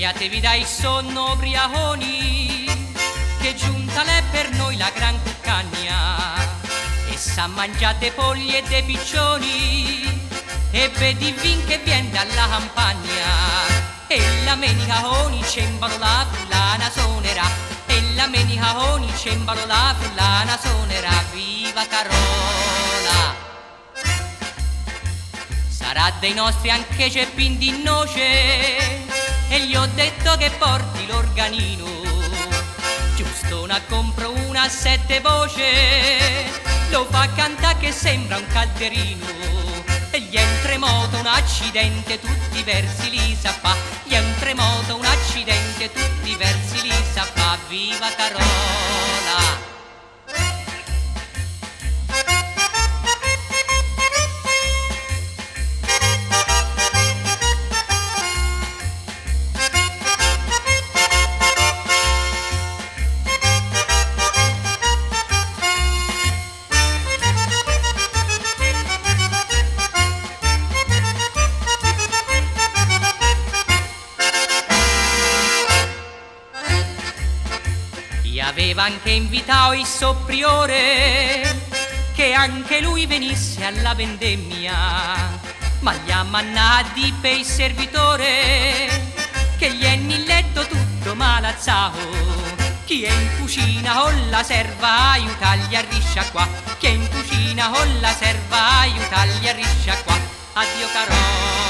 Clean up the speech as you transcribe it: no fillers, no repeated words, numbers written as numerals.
svegliatevi dai sonno ubriaconi, che giunta l'è per noi la gran cuccagna, e s'ha mangiate polli e dei piccioni, e vedi vin che vien dalla campagna, e la menica con il cembalo la frullana suonerà, e la menica con il cembalo la frullana suonerà. Viva Carola! Sarà dei nostri anche Ceppin di noce, e gli ho detto che porti l'organino, giusto una compro una a 7 voce, lo fa cantare che sembra un calderino, e gli è un tremoto, un accidente, tutti i versi li sa fa, gli è un tremoto, un accidente, tutti i versi li sa fa. Viva Carola! Aveva anche invitato il soppriore, che anche lui venisse alla vendemmia, ma gli ha mannati per il servitore, che gli è nel letto tutto malazzato. Chi è in cucina con la serva aiutargli a riscia qua, chi è in cucina con la serva aiutargli a riscia qua. Addio Carola!